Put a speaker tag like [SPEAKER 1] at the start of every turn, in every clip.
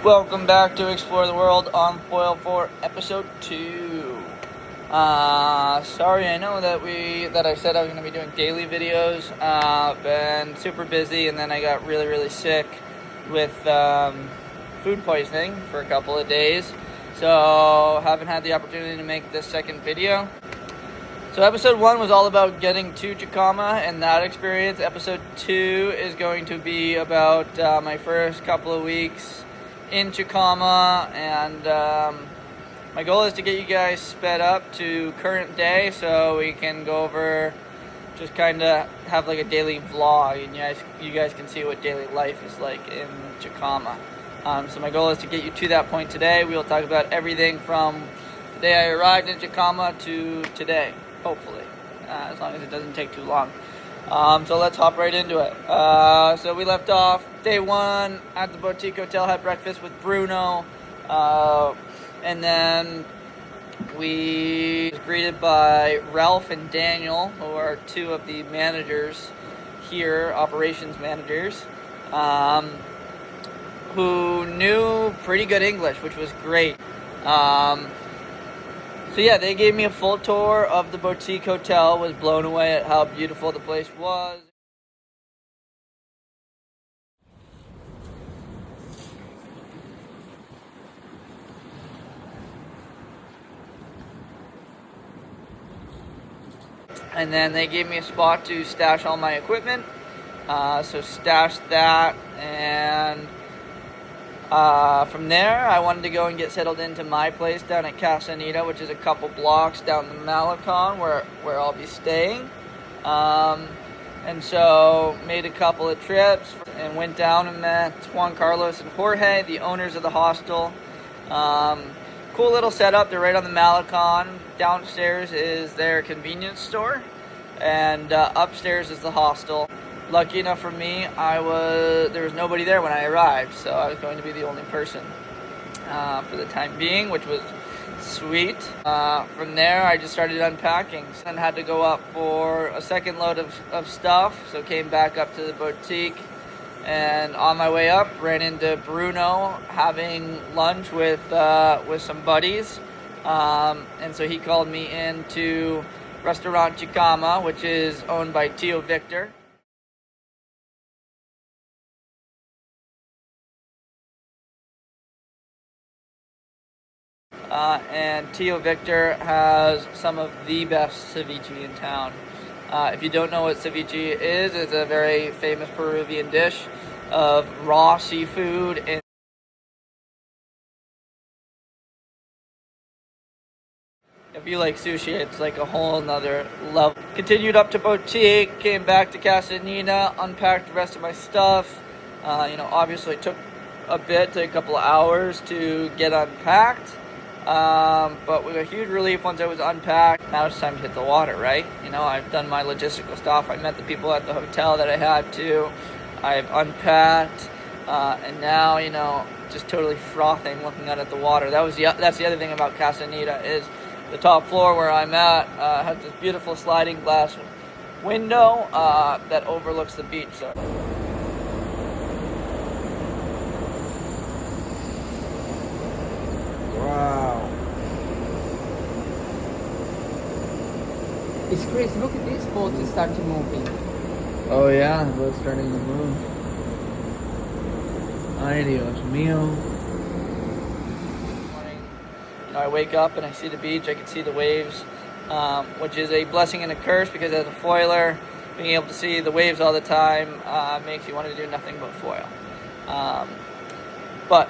[SPEAKER 1] Welcome back to Explore the World on Foil 4 Episode 2. Sorry, I know that I said I was going to be doing daily videos. Been super busy, and then I got really sick with food poisoning for a couple of days. So haven't had the opportunity to make this second video. So episode 1 was all about getting to Chicama and that experience. Episode 2 is going to be about my first couple of weeks in Chicama, and my goal is to get you guys sped up to current day so we can go over, just kind of have like a daily vlog, and you guys can see what daily life is like in Chicama. So my goal is to get you to that point today. We will talk about everything from the day I arrived in Chicama to today, hopefully, as long as it doesn't take too long. So let's hop right into it. So we left off day 1 at the Boutique Hotel, had breakfast with Bruno, and then we were greeted by Ralph and Daniel, who are two of the managers here, operations managers, who knew pretty good English, which was great. So yeah, they gave me a full tour of the Boutique Hotel. Was blown away at how beautiful the place was. And then they gave me a spot to stash all my equipment. So stashed that, and from there, I wanted to go and get settled into my place down at Casa Anita, which is a couple blocks down the Malecon, where I'll be staying. And so made a couple of trips and went down and met Juan Carlos and Jorge, the owners of the hostel. Cool little setup. They're right on the Malecon. Downstairs is their convenience store, and upstairs is the hostel. Lucky enough for me, there was nobody there when I arrived, so I was going to be the only person for the time being, which was sweet. From there, I just started unpacking and had to go up for a second load of stuff, so came back up to the boutique, and on my way up, ran into Bruno having lunch with some buddies, and so he called me into Restaurant Chicama, which is owned by Tio Victor. And Tio Victor has some of the best ceviche in town. If you don't know what ceviche is, it's a very famous Peruvian dish of raw seafood. And if you like sushi, it's like a whole nother level. Continued up to Boutique, came back to Casa Anita, unpacked the rest of my stuff. Obviously took a couple of hours to get unpacked. But with a huge relief once I was unpacked. Now it's time to hit the water, right? I've done my logistical stuff. I met the people at the hotel that I had to. I've unpacked, and now, just totally frothing looking out at the water. That's the other thing about Casa Anita is the top floor where I'm at has this beautiful sliding glass window that overlooks the beach. So. Wow.
[SPEAKER 2] It's crazy. Look at these boats starting moving.
[SPEAKER 1] Oh yeah, the boat's starting to move. Ay, Dios mío. I wake up and I see the beach. I can see the waves, which is a blessing and a curse, because as a foiler, being able to see the waves all the time makes you want to do nothing but foil. But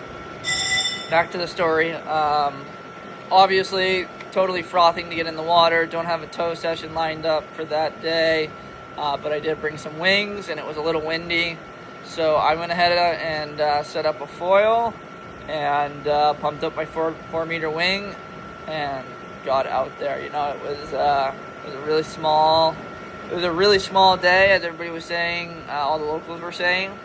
[SPEAKER 1] back to the story. Obviously, totally frothing to get in the water. Don't have a tow session lined up for that day, but I did bring some wings, and it was a little windy. So I went ahead and set up a foil and pumped up my 4-meter wing and got out there. It was a really small. It was a really small day, as everybody was saying. All the locals were saying.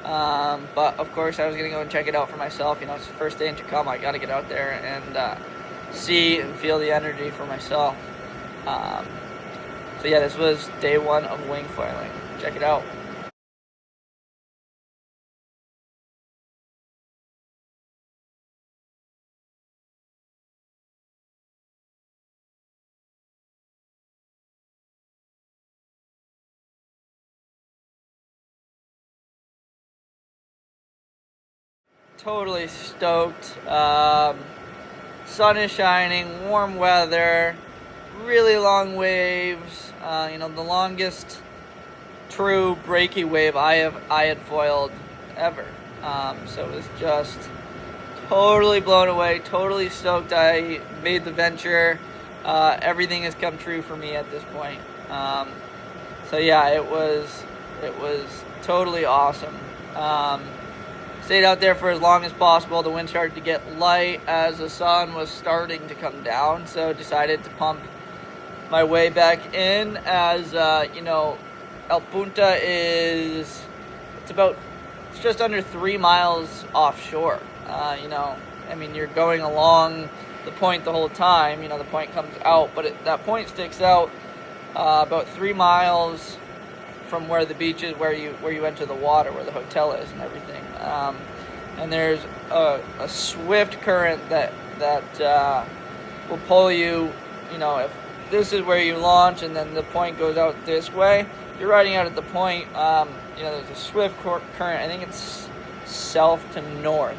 [SPEAKER 1] But of course, I was gonna go and check it out for myself. It's the first day in Chicama. I gotta get out there and see and feel the energy for myself. So yeah, this was day 1 of wing foiling. Check it out. totally stoked. Sun is shining, warm weather, really long waves. The longest true breaky wave I had foiled ever. So it was just totally blown away, totally stoked I made the venture. Everything has come true for me at this point. So yeah, it was totally awesome. Stayed out there for as long as possible. The wind started to get light as the sun was starting to come down, so decided to pump my way back in. As El Punta is it's just under 3 miles offshore. You're going along the point the whole time. The point comes out, but that point sticks out about 3 miles from where the beach is, where you enter the water, where the hotel is and everything. And there's a swift current that will pull you. If this is where you launch and then the point goes out this way, you're riding out at the point. There's a swift current. I think it's south to north,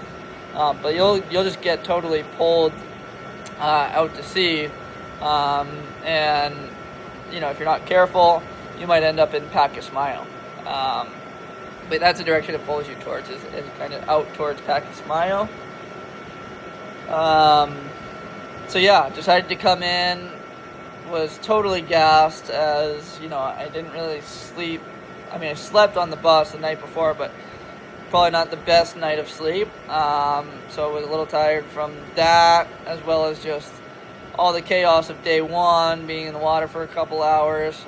[SPEAKER 1] but you'll just get totally pulled out to sea, and if you're not careful, you might end up in Pacasmayo. But that's the direction it pulls you towards, is kind of out towards Pacasmayo. So yeah, decided to come in, was totally gassed, as I didn't really sleep. I slept on the bus the night before, but probably not the best night of sleep. So I was a little tired from that, as well as just all the chaos of day one, being in the water for a couple hours.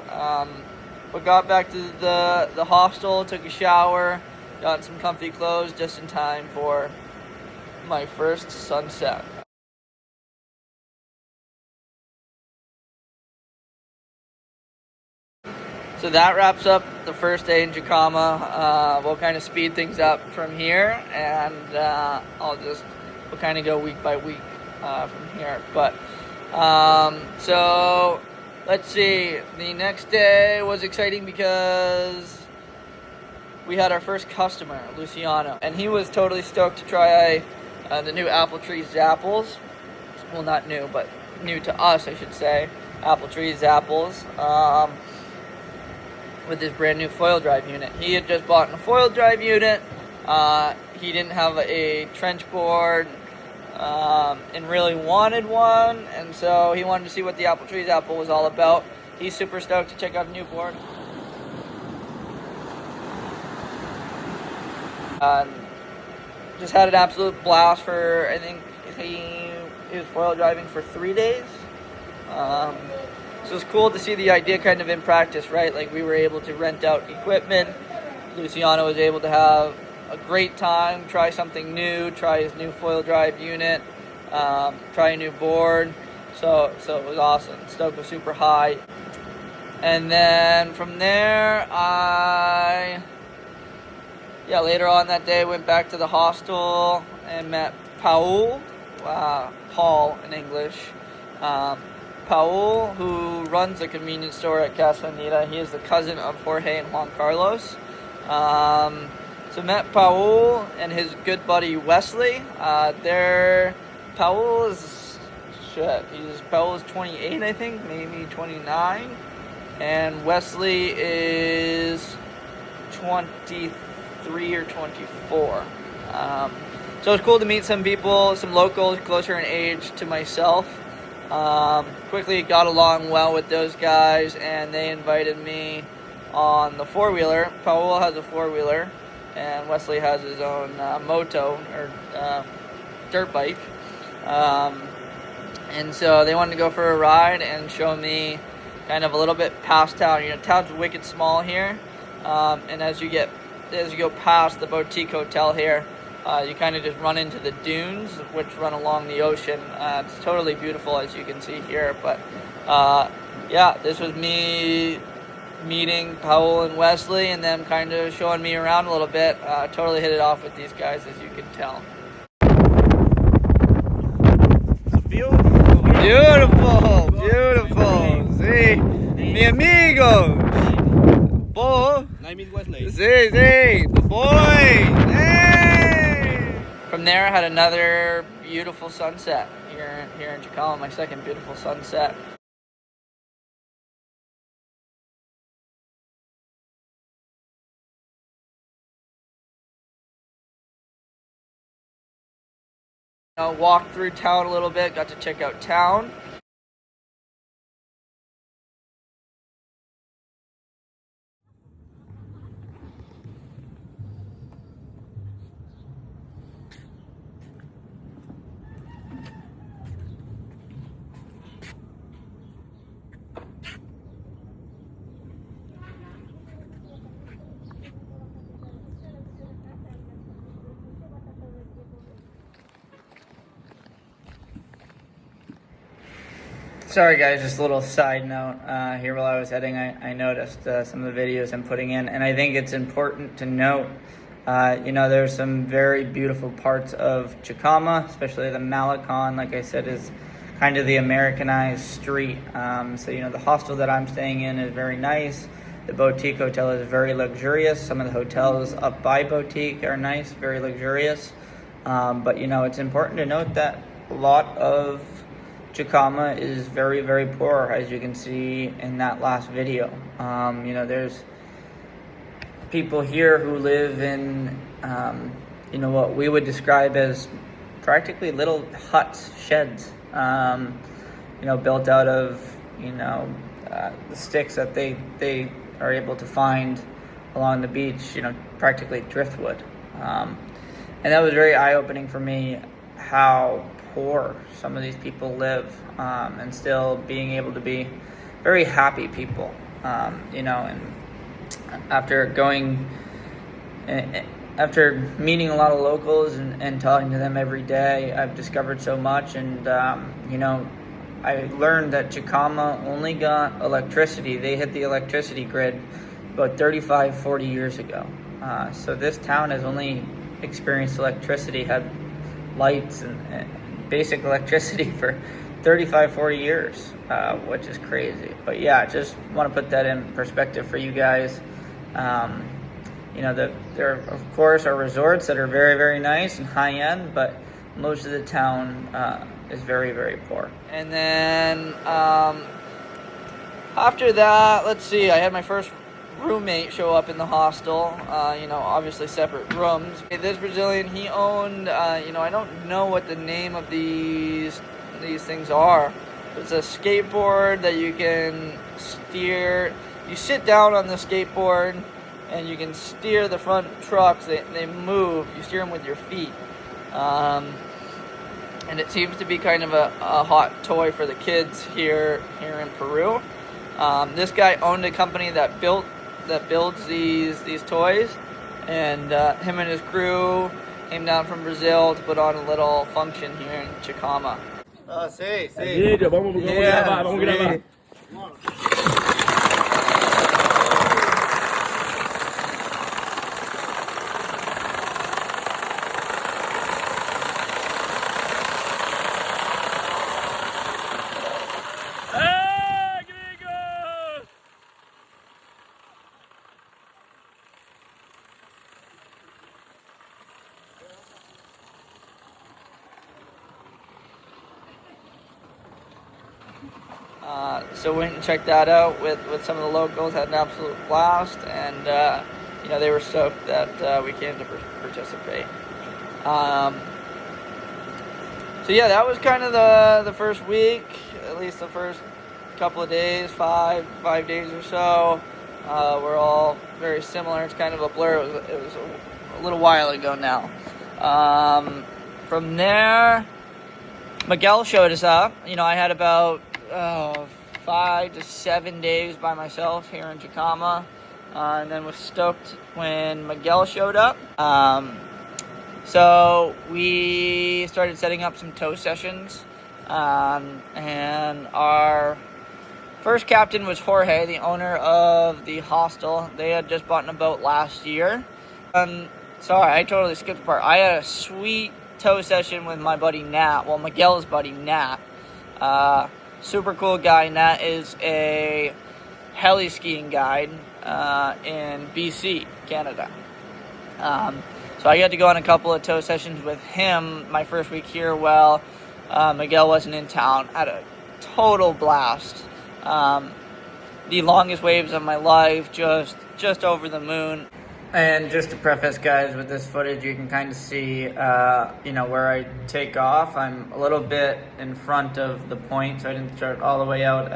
[SPEAKER 1] But got back to the hostel, took a shower, got some comfy clothes just in time for my first sunset. So that wraps up the first day in Jacama. We'll kind of speed things up from here, and we'll kind of go week by week from here. But so let's see. The next day was exciting because we had our first customer, Luciano, and he was totally stoked to try the new Apple Tree Zappos. Well, not new, but new to us, I should say. Apple Tree Zappos. With his brand new foil drive unit. He had just bought a foil drive unit. He didn't have a trench board and really wanted one, and so he wanted to see what the Apple Tree Zappo was all about. He's super stoked to check out a new board. Just had an absolute blast for, I think he was foil driving for 3 days. So it's cool to see the idea kind of in practice, right? Like, we were able to rent out equipment. Luciano was able to have a great time, try something new, try his new foil drive unit, try a new board. So it was awesome. Stoke was super high. And then from there, later on that day, went back to the hostel and met Paul in English. Paul, who runs a convenience store at Castaneda. He is the cousin of Jorge and Juan Carlos. So met Paul and his good buddy Wesley. Paul is 28, I think, maybe 29, and Wesley is 23 or 24. So it's cool to meet some people, some locals closer in age to myself. Quickly got along well with those guys, and they invited me on the four-wheeler. Paul has a four-wheeler, and Wesley has his own moto, or dirt bike. And so they wanted to go for a ride and show me kind of a little bit past town. Town's wicked small here, and as you go past the boutique hotel here, you kind of just run into the dunes, which run along the ocean. It's totally beautiful, as you can see here. But this was me meeting Paul and Wesley, and them kind of showing me around a little bit. Totally hit it off with these guys, as you can tell. Beautiful, beautiful. Sí, mi amigos. Bo.
[SPEAKER 3] Name is Wesley.
[SPEAKER 1] Sí, the boy. Hey. From there, I had another beautiful sunset here in Chicama, my second beautiful sunset. Walked through town a little bit, got to check out town. Sorry guys, just a little side note here while I was editing, I noticed some of the videos I'm putting in, and I think it's important to note, there's some very beautiful parts of Chicama, especially the Malecon, like I said, is kind of the Americanized street. So, the hostel that I'm staying in is very nice. The Boutique Hotel is very luxurious. Some of the hotels up by Boutique are nice, very luxurious. But, it's important to note that a lot of Chicama is very, very poor, as you can see in that last video. There's people here who live in, what we would describe as practically little huts, sheds, built out of, the sticks that they are able to find along the beach, practically driftwood. And that was very eye-opening for me, how poor some of these people live, and still being able to be very happy people, and after meeting a lot of locals and talking to them every day, I've discovered so much. And I learned that Chicama only got electricity. They hit the electricity grid about 40 years ago. So this town has only experienced electricity, had lights and basic electricity for 40 years, which is crazy. But yeah, just want to put that in perspective for you guys. There of course are resorts that are very, very nice and high end, but most of the town is very, very poor. And then after that, let's see, I had my first roommate show up in the hostel, obviously separate rooms. This Brazilian, he owned, I don't know what the name of these things are. It's a skateboard that you can steer. You sit down on the skateboard and you can steer the front trucks. They move. You steer them with your feet. And it seems to be kind of a hot toy for the kids here in Peru. This guy owned a company that builds these toys, and him and his crew came down from Brazil to put on a little function here in Chicama.
[SPEAKER 3] Ah, sei.
[SPEAKER 4] Vamos gravar.
[SPEAKER 1] So went and checked that out with some of the locals, had an absolute blast, and they were stoked that we came to participate. So yeah, that was kind of the first week, at least the first couple of days, five days or so. We're all very similar. It's kind of a blur. It was a little while ago now. From there, Miguel showed us up. I had about 5 to 7 days by myself here in Chicama, and then was stoked when Miguel showed up. So we started setting up some tow sessions, and our first captain was Jorge, the owner of the hostel. They had just bought a boat last year. Sorry, I totally skipped a part. I had a sweet tow session with my buddy Nat, Miguel's buddy Nat. Super cool guy. Nat is a heli skiing guide in BC, Canada. So I got to go on a couple of tow sessions with him my first week here. Well, Miguel wasn't in town. I had a total blast. The longest waves of my life, just over the moon. And just to preface, guys, with this footage, you can kind of see, where I take off. I'm a little bit in front of the point, so I didn't start all the way out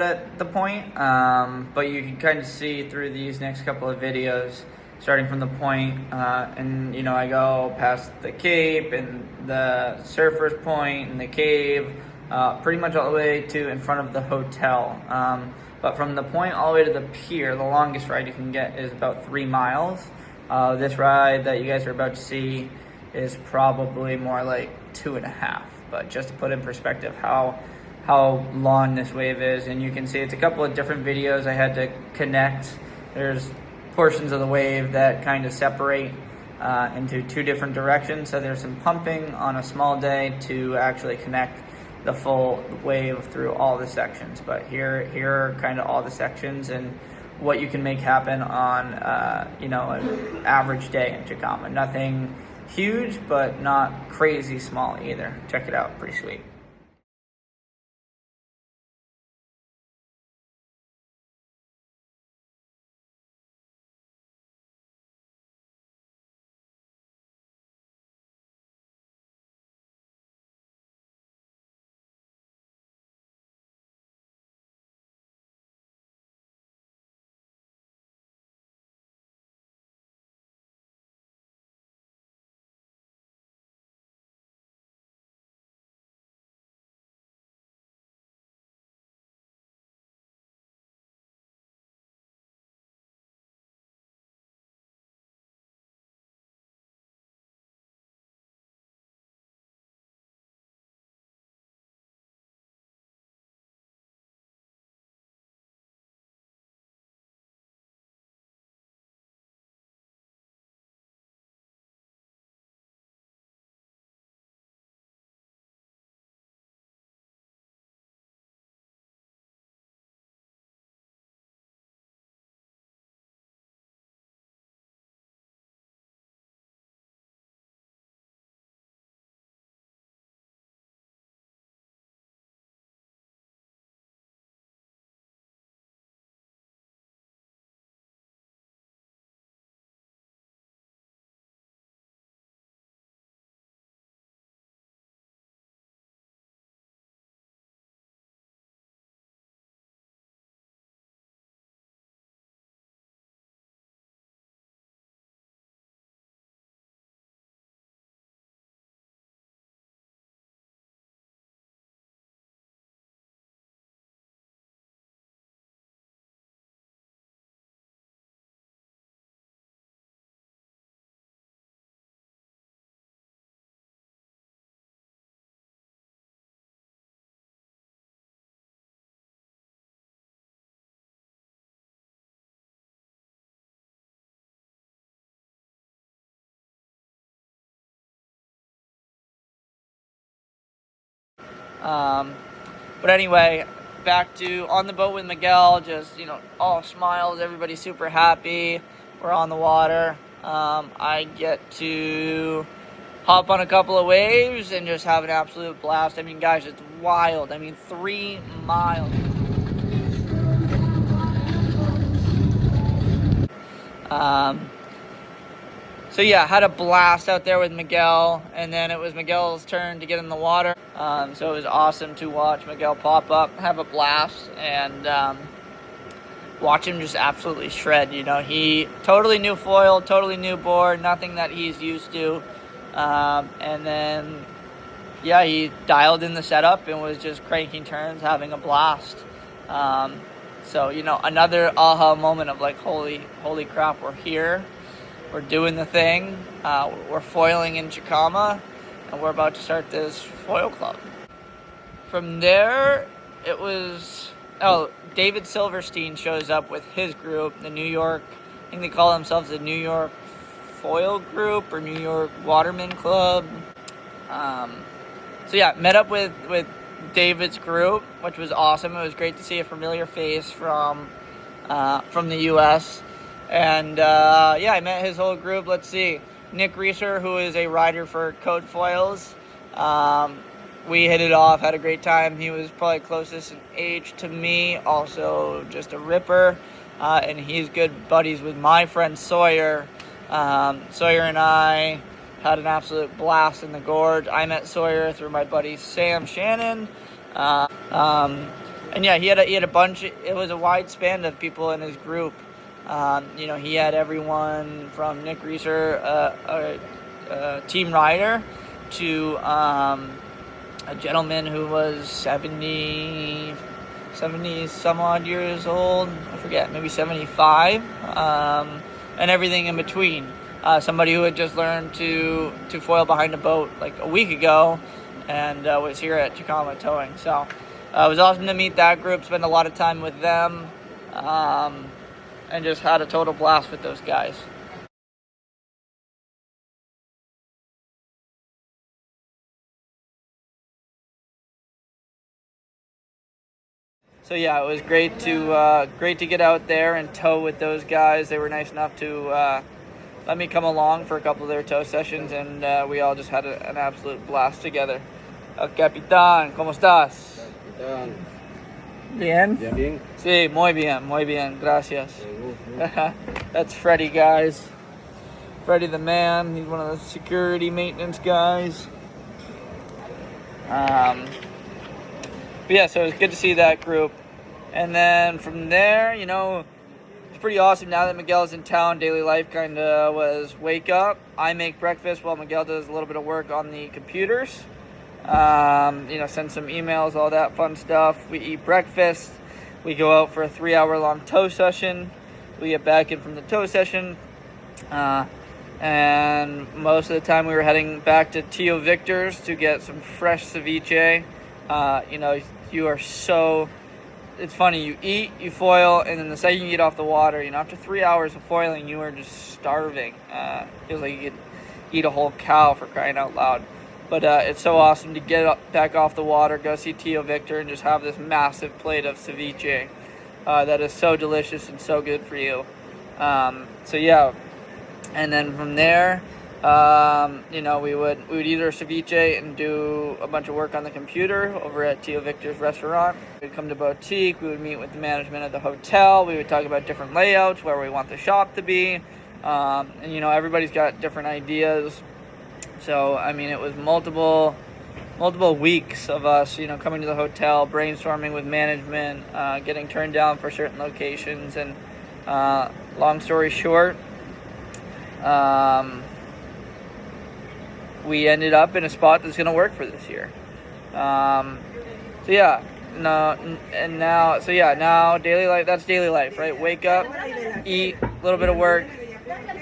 [SPEAKER 1] at the point. But you can kind of see through these next couple of videos, starting from the point, and I go past the cape and the surfer's point and the cave, pretty much all the way to in front of the hotel. But from the point all the way to the pier, the longest ride you can get is about 3 miles. This ride that you guys are about to see is probably more like 2.5. But just to put in perspective how long this wave is, and you can see it's a couple of different videos I had to connect. There's portions of the wave that kind of separate into 2 different directions. So there's some pumping on a small day to actually connect the full wave through all the sections. But here are kind of all the sections and what you can make happen on an average day in Chicama. Nothing huge, but not crazy small either. Check it out, pretty sweet. But anyway, back to on the boat with Miguel, just, all smiles, everybody's super happy. We're on the water. I get to hop on a couple of waves and just have an absolute blast. I mean, guys, it's wild. 3 miles. So yeah, had a blast out there with Miguel, and then it was Miguel's turn to get in the water. So it was awesome to watch Miguel pop up, have a blast, and watch him just absolutely shred. He totally new foil, totally new board, nothing that he's used to. And then, yeah, he dialed in the setup and was just cranking turns, having a blast. So, another aha moment of like, holy crap, we're here. We're doing the thing. We're foiling in Chicama, and we're about to start this foil club. From there, it was... David Silverstein shows up with his group, the New York... I think they call themselves the New York Foil Group or New York Waterman Club. So yeah, met up with David's group, which was awesome. It was great to see a familiar face from the U.S., And I met his whole group. Let's see, Nick Reeser, who is a rider for Code Foils. We hit it off, had a great time. He was probably closest in age to me, also just a ripper. And he's good buddies with my friend Sawyer. Sawyer and I had an absolute blast in the gorge. I met Sawyer through my buddy Sam Shannon. And yeah, he had a bunch. It was a wide span of people in his group. He had everyone from Nick Reeser, a team rider, to a gentleman who was 70 some odd years old. I forget, maybe 75, and everything in between. Somebody who had just learned to foil behind a boat like a week ago, and was here at Chicama Towing. So it was awesome to meet that group, spend a lot of time with them, and just had a total blast with those guys. So yeah, it was great to get out there and tow with those guys. They were nice enough to let me come along for a couple of their tow sessions, and we all just had an absolute blast together. El Capitán, ¿cómo estás?
[SPEAKER 4] Capitán.
[SPEAKER 1] Bien?
[SPEAKER 4] Bien, bien.
[SPEAKER 1] Sí, muy bien, gracias. That's Freddie, guys. Freddie the man, he's one of the security maintenance guys. But yeah, so it was good to see that group. And then from there, it's pretty awesome now that Miguel's in town. Daily life kind of was wake up. I make breakfast while Miguel does a little bit of work on the computers. Send some emails, all that fun stuff. We eat breakfast. We go out for a 3-hour-long tow session. We get back in from the tow session. And most of the time we were heading back to Tio Victor's to get some fresh ceviche. You are so... It's funny, you eat, you foil, and then the second you get off the water, after 3 hours of foiling, you are just starving. Feels like you could eat a whole cow, for crying out loud. But it's so awesome to get back off the water, go see Tio Victor, and just have this massive plate of ceviche that is so delicious and so good for you. And then from there, we would eat our ceviche and do a bunch of work on the computer over at Tio Victor's restaurant. We'd come to Boutique. We would meet with the management of the hotel. We would talk about different layouts, where we want the shop to be. Everybody's got different ideas. So, it was multiple weeks of us, coming to the hotel, brainstorming with management, getting turned down for certain locations. And long story short, we ended up in a spot that's going to work for this year. Now daily life, that's daily life, right? Wake up, eat, a little bit of work,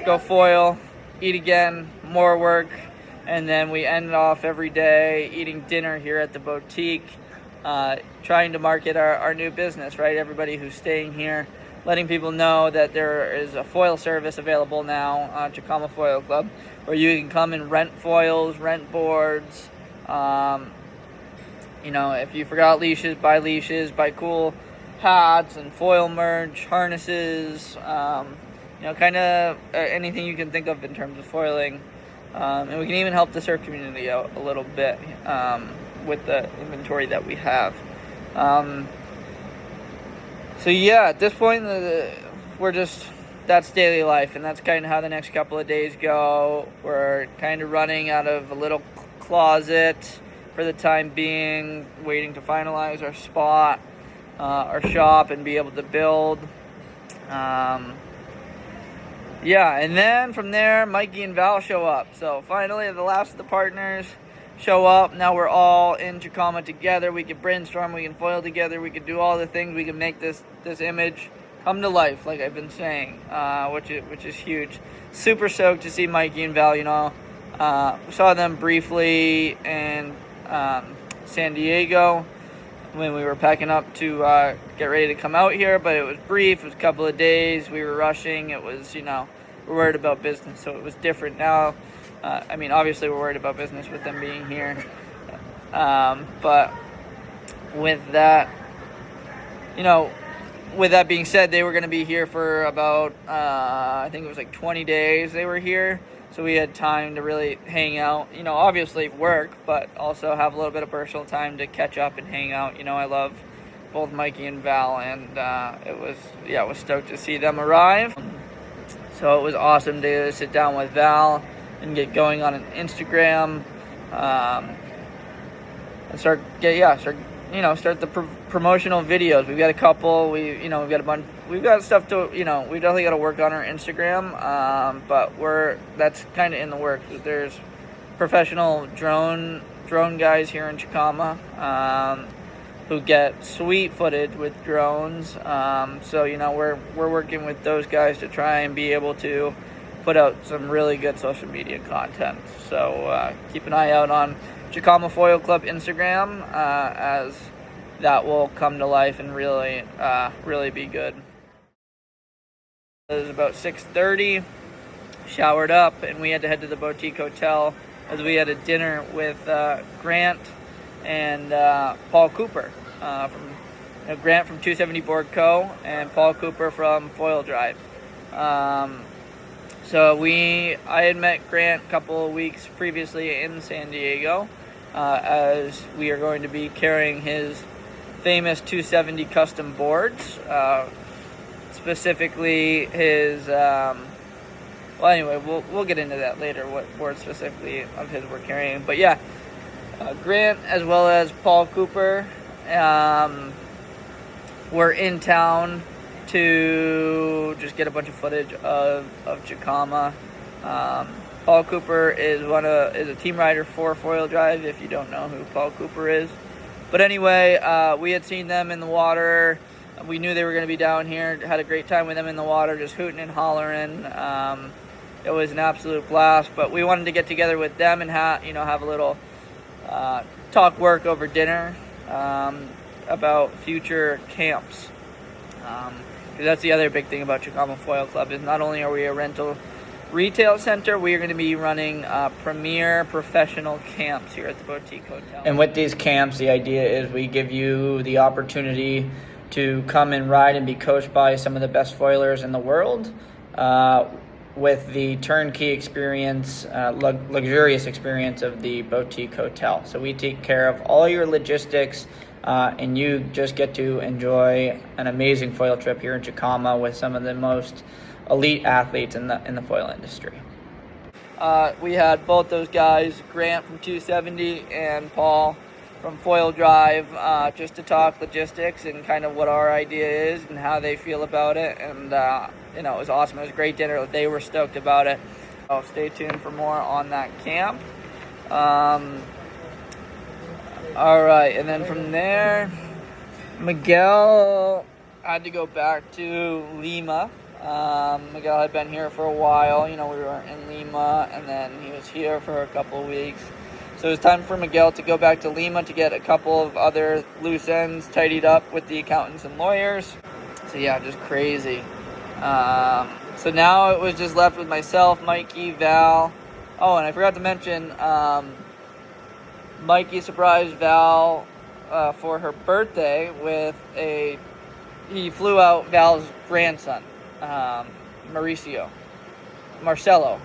[SPEAKER 1] go foil, eat again, more work, and then we end off every day eating dinner here at the Boutique, trying to market our new business, right? Everybody who's staying here, letting people know that there is a foil service available now, Chicama Foil Club, where you can come and rent foils, rent boards. If you forgot leashes, buy cool hats and foil merch, harnesses, kind of anything you can think of in terms of foiling. And we can even help the surf community out a little bit with the inventory that we have. At this point, that's daily life, and that's kind of how the next couple of days go. We're kind of running out of a little closet for the time being, waiting to finalize our spot, our shop, and be able to build. And then from there, Mikey and Val show up. So finally, the last of the partners show up. Now we're all in Chicama together. We can brainstorm, we can foil together, we can do all the things, we can make this image come to life, like I've been saying, which is huge. Super stoked to see Mikey and Val. Saw them briefly in San Diego when we were packing up to get ready to come out here, but it was brief. It was a couple of days. We were rushing. It was, we're worried about business, so it was different now. Obviously we're worried about business with them being here, but with that, with that being said, they were going to be here for about, I think it was like 20 days they were here. So we had time to really hang out, obviously work, but also have a little bit of personal time to catch up and hang out. I love both Mikey and Val, and I was stoked to see them arrive. So it was awesome to sit down with Val and get going on an Instagram, and start the promotional videos. We've got a couple. We've got a bunch. We've got stuff to. We definitely got to work on our Instagram. But that's kind of in the works. There's professional drone guys here in Chicama, who get sweet footage with drones. So we're working with those guys to try and be able to put out some really good social media content. So keep an eye out on Chicama Foil Club Instagram, as that will come to life and really be good. It was about 6:30, showered up, and we had to head to the Boutique Hotel as we had a dinner with Grant and Paul Cooper Grant from 270 Board Co. and Paul Cooper from Foil Drive. So I had met Grant a couple of weeks previously in San Diego, as we are going to be carrying his famous 270 custom boards, specifically his, we'll get into that later, what board specifically of his we're carrying. But yeah, Grant as well as Paul Cooper were in town to just get a bunch of footage of Chicama. Paul Cooper is a team rider for Foil Drive, if you don't know who Paul Cooper is. But anyway, we had seen them in the water. We knew they were going to be down here. Had a great time with them in the water, just hooting and hollering. It was an absolute blast. But we wanted to get together with them and have a little talk work over dinner about future camps. Because that's the other big thing about Chicama Foil Club, is not only are we a rental retail center, we are going to be running premier professional camps here at the Boutique Hotel. And with these camps, the idea is we give you the opportunity to come and ride and be coached by some of the best foilers in the world, with the turnkey experience, luxurious experience of the Boutique Hotel. So we take care of all your logistics, and you just get to enjoy an amazing foil trip here in Chicama with some of the most elite athletes in the foil industry. We had both those guys, Grant from 270 and Paul from Foil Drive, just to talk logistics and kind of what our idea is and how they feel about it. And it was awesome. It was a great dinner. They were stoked about it. So stay tuned for more on that camp. All right, and then from there, Miguel had to go back to Lima. Miguel had been here for a while. We were in Lima, and then he was here for a couple of weeks. So it was time for Miguel to go back to Lima to get a couple of other loose ends tidied up with the accountants and lawyers. So yeah, just crazy. So now it was just left with myself, Mikey, Val. Oh, and I forgot to mention, Mikey surprised Val for her birthday with he flew out Val's grandson, Marcelo.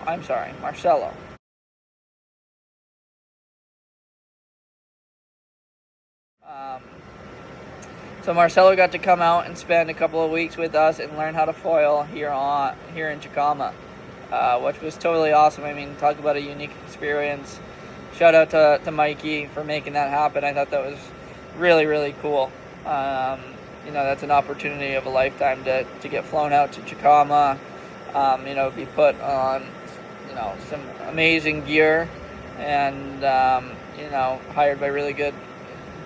[SPEAKER 1] So Marcelo got to come out and spend a couple of weeks with us and learn how to foil here in Chicama, which was totally awesome. I mean, talk about a unique experience. Shout out to Mikey for making that happen. I thought that was really, really cool. That's an opportunity of a lifetime to get flown out to Chicama, be put on, some amazing gear and, hired by really good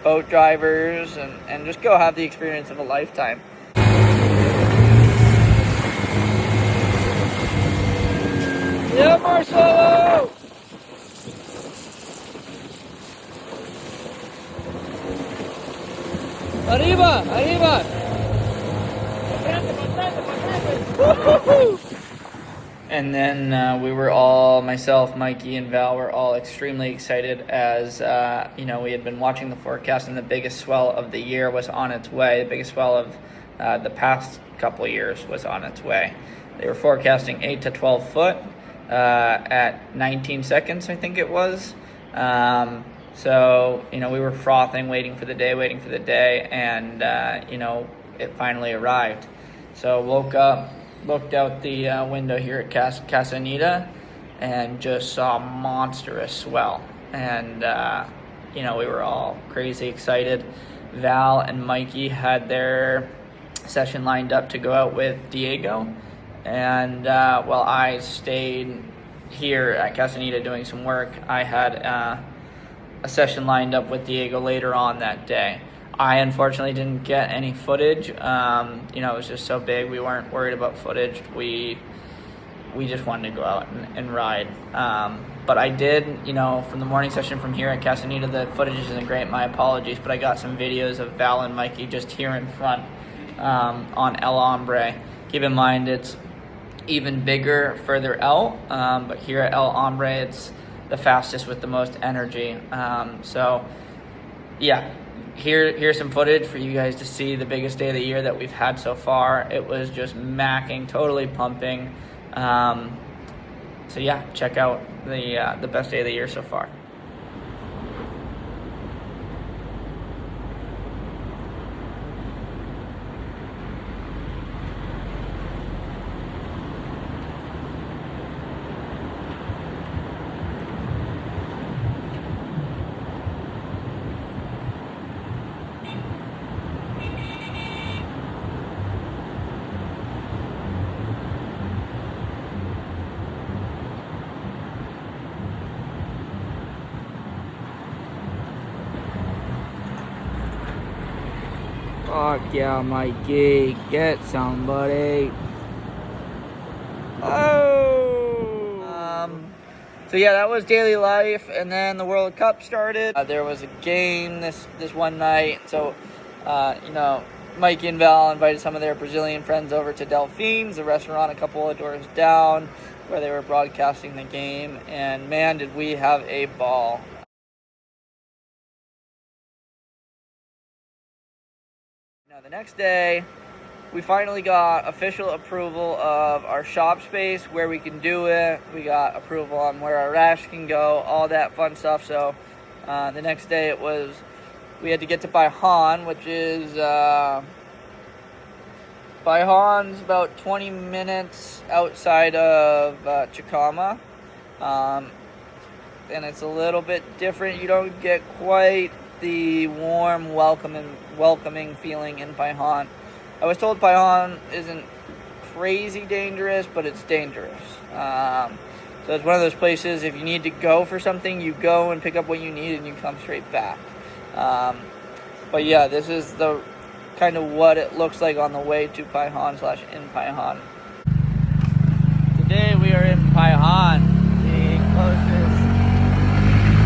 [SPEAKER 1] boat drivers and just go have the experience of a lifetime. Yeah, Marcelo! Arriba! And then we were all, myself, Mikey, and Val, were all extremely excited as, we had been watching the forecast, and the biggest swell of the year was on its way. The biggest swell of the past couple years was on its way. They were forecasting 8 to 12 foot at 19 seconds, I think it was. So, we were frothing, waiting for the day, and, it finally arrived. So woke up, looked out the window here at Casa Anita, and just saw monstrous swell. And, we were all crazy excited. Val and Mikey had their session lined up to go out with Diego. And while I stayed here at Casa Anita doing some work, I had a session lined up with Diego later on that day. I unfortunately didn't get any footage. It was just so big. We weren't worried about footage. We just wanted to go out and ride. But I did, from the morning session from here at Casa Anita, the footage isn't great. My apologies, but I got some videos of Val and Mikey just here in front on El Hombre. Keep in mind it's even bigger further out, but here at El Hombre, it's the fastest with the most energy. So, yeah, here's some footage for you guys to see the biggest day of the year that we've had so far. It was just macking, totally pumping. So yeah, check out the best day of the year so far. Fuck yeah, Mikey. Get somebody. Oh! So yeah, that was daily life, and then the World Cup started. There was a game this one night, so, Mikey and Val invited some of their Brazilian friends over to Delphines, a restaurant a couple of doors down, where they were broadcasting the game, and man, did we have a ball. The next day, we finally got official approval of our shop space, where we can do it. We got approval on where our racks can go, all that fun stuff. So the next day we had to get to Paihan, which is, Paihan's about 20 minutes outside of Chicama. And it's a little bit different. You don't get quite the warm, welcoming feeling in Paihan. I was told Paihan isn't crazy dangerous, but it's dangerous. So it's one of those places, if you need to go for something, you go and pick up what you need and you come straight back. But yeah, this is the kind of what it looks like on the way to Paihan/in Paihan. Today we are in Paihan, the closest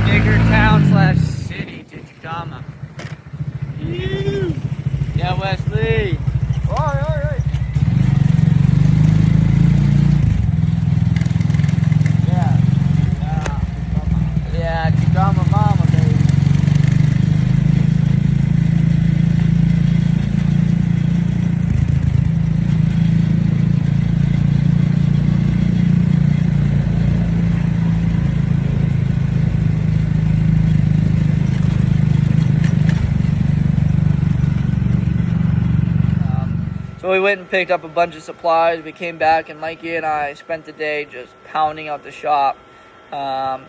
[SPEAKER 1] bigger town/city to Chicama. Yeah, Wesley. All right. Yeah, Chicama mama, baby. So we went and picked up a bunch of supplies. We came back, and Mikey and I spent the day just pounding out the shop. And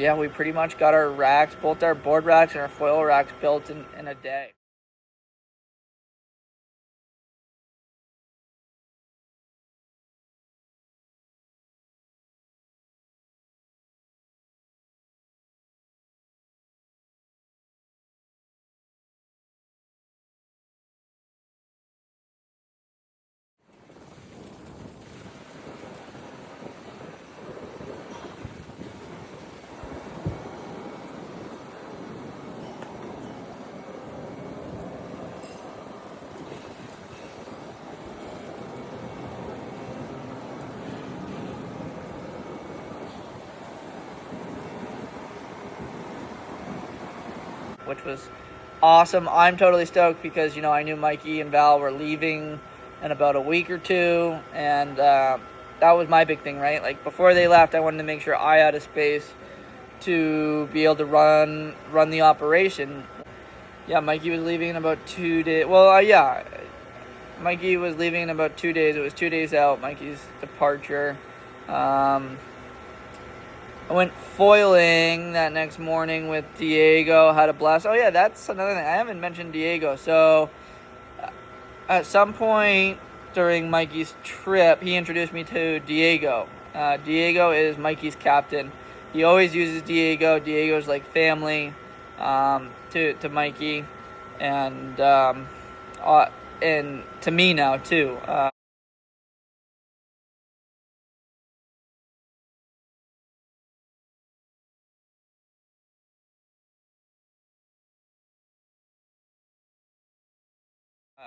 [SPEAKER 1] yeah, we pretty much got our racks, both our board racks and our foil racks, built in a day. Which was awesome. I'm totally stoked because, you know, I knew Mikey and Val were leaving in about a week or two, and that was my big thing, right? Like, before they left, I wanted to make sure I had a space to be able to run the operation. Yeah, Mikey was leaving in about 2 days. Well, yeah, Mikey was leaving in about 2 days. It was 2 days out, Mikey's departure. I went foiling that next morning with Diego. Had a blast. Oh yeah, that's another thing. I haven't mentioned Diego. So at some point during Mikey's trip, he introduced me to Diego. Diego is Mikey's captain. He always uses Diego. Diego's like family to Mikey, and to me now too.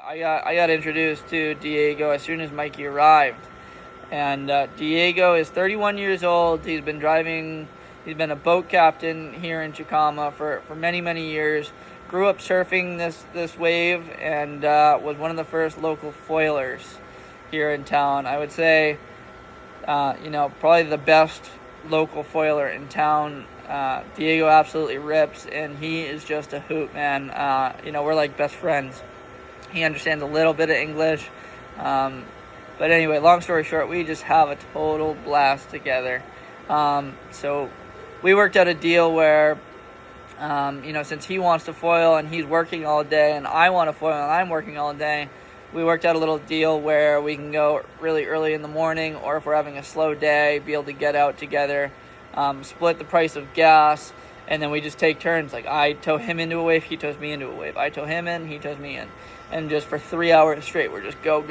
[SPEAKER 1] I got introduced to Diego as soon as Mikey arrived, and Diego is 31 years old. He's been a boat captain here in Chicama for many years. Grew up surfing this wave, and was one of the first local foilers here in town. I would say, probably the best local foiler in town. Diego absolutely rips, and he is just a hoot, man. We're like best friends. He understands a little bit of English. But anyway, long story short, we just have a total blast together. So we worked out a deal where, since he wants to foil and he's working all day, and I want to foil and I'm working all day, we worked out a little deal where we can go really early in the morning, or if we're having a slow day, be able to get out together, split the price of gas, and then we just take turns. Like, I tow him into a wave, he tows me into a wave. I tow him in, he tows me in. And just for 3 hours straight, we're just go.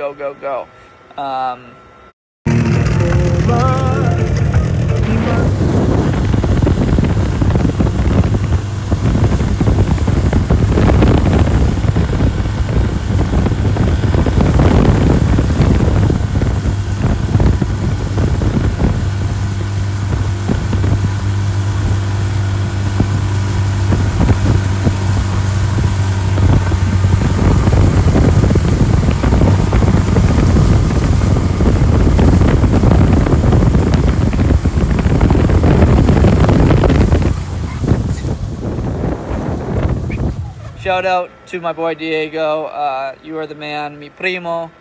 [SPEAKER 1] Shout out to my boy Diego. You are the man, mi primo.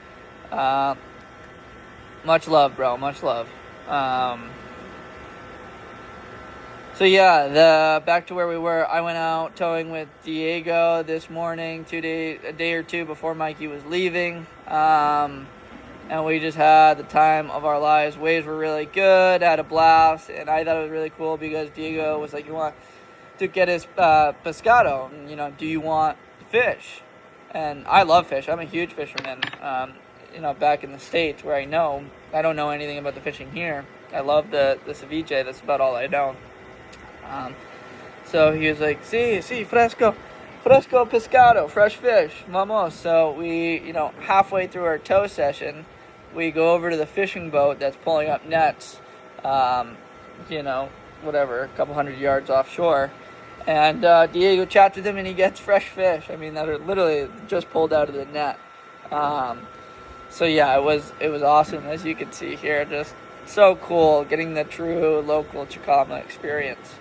[SPEAKER 1] Much love, bro. Much love. Back to where we were. I went out towing with Diego this morning, a day or two before Mikey was leaving. And we just had the time of our lives. Waves were really good. Had a blast, and I thought it was really cool because Diego was like, "You want to get his pescado? Do you want fish?" And I love fish. I'm a huge fisherman. Back in the States where I don't know anything about the fishing here. I love the ceviche. That's about all I know. So he was like, "Sí, fresco pescado, fresh fish, vamos." So we, halfway through our tow session, we go over to the fishing boat that's pulling up nets, a couple hundred yards offshore. And Diego chats with him, and he gets fresh fish. I mean, that are literally just pulled out of the net. It was awesome, as you can see here. Just so cool, getting the true local Chicama experience.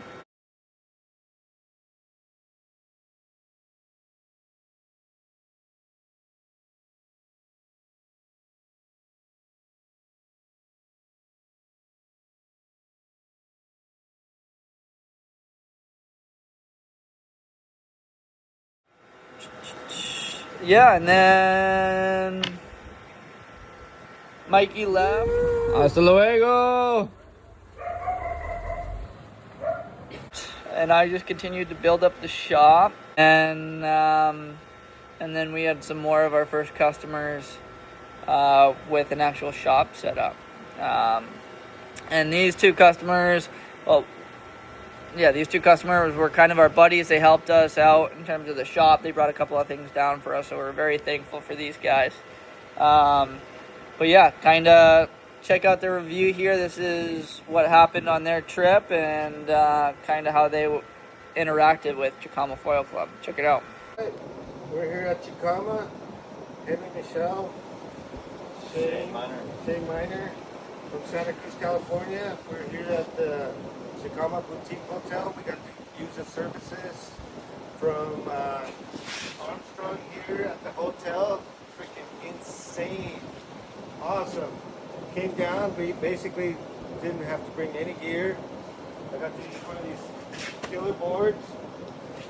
[SPEAKER 1] Yeah, and then Mikey left.
[SPEAKER 4] Hasta luego.
[SPEAKER 1] And I just continued to build up the shop, and then we had some more of our first customers with an actual shop set up. And these two customers, these two customers were kind of our buddies. They helped us out in terms of the shop. They brought a couple of things down for us, so we're very thankful for these guys. Kind of check out the review here. This is what happened on their trip, and kind of how they interacted with Chicama Foil Club. Check it out.
[SPEAKER 3] We're here at Chicama, Henry Michelle, Shane Miner from Santa Cruz, California. We're here at the Chicama Boutique Hotel. We got to use the services from Armstrong here at the hotel. Freaking insane. Awesome. Came down, we basically didn't have to bring any gear. I got to use one of these killer boards.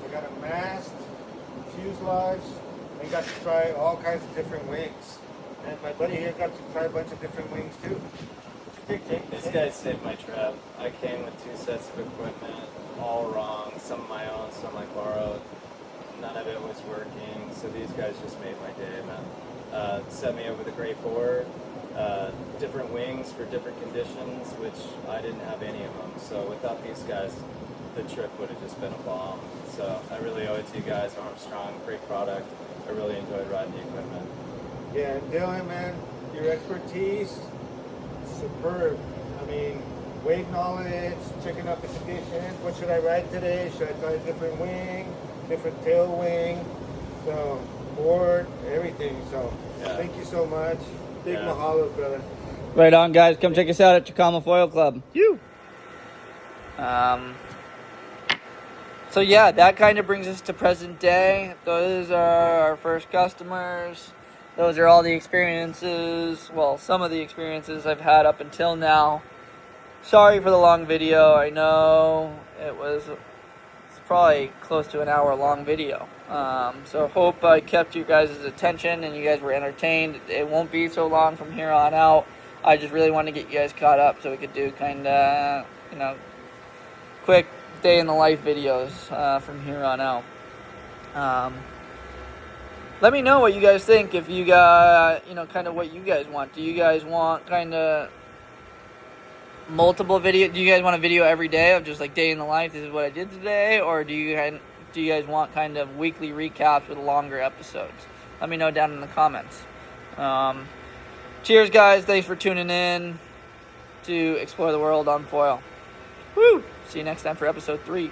[SPEAKER 3] I got a mast, fuselage, and got to try all kinds of different wings. And my buddy here got to try a bunch of different wings too. What you think, Jake?
[SPEAKER 5] This guy saved my trip. I came with 2 sets of equipment, all wrong. Some of my own, some I borrowed. None of it was working, so these guys just made my day, man. Set me up with a great board, different wings for different conditions, which I didn't have any of them. So without these guys, the trip would have just been a bomb. So I really owe it to you guys, Armstrong. Great product. I really enjoyed riding the equipment.
[SPEAKER 3] Yeah, and Dylan, man, your expertise, superb. I mean, wave knowledge, checking out the conditions. What should I ride today? Should I try a different wing, different tail wing? So, board, everything. So,
[SPEAKER 5] Yeah.
[SPEAKER 3] thank you so much. Big
[SPEAKER 5] Yeah.
[SPEAKER 3] mahalo, brother.
[SPEAKER 1] Right on, guys. Come check us out at Chicama Foil Club. So yeah, that kind of brings us to present day. Those are our first customers. Those are all the experiences, well, some of the experiences I've had up until now. Sorry for the long video. I know it's probably close to an hour long video. So hope I kept you guys' attention and you guys were entertained. It won't be so long from here on out. I just really want to get you guys caught up so we could do kind of, quick day in the life videos from here on out. Let me know what you guys think. If you got, kind of what you guys want. Do you guys want kind of multiple video? Do you guys want a video every day of just like day in the life? This is what I did today, or do you guys want kind of weekly recaps with longer episodes? Let me know down in the comments. Cheers, guys! Thanks for tuning in to Explore the World on Foil. Woo! See you next time for episode 3.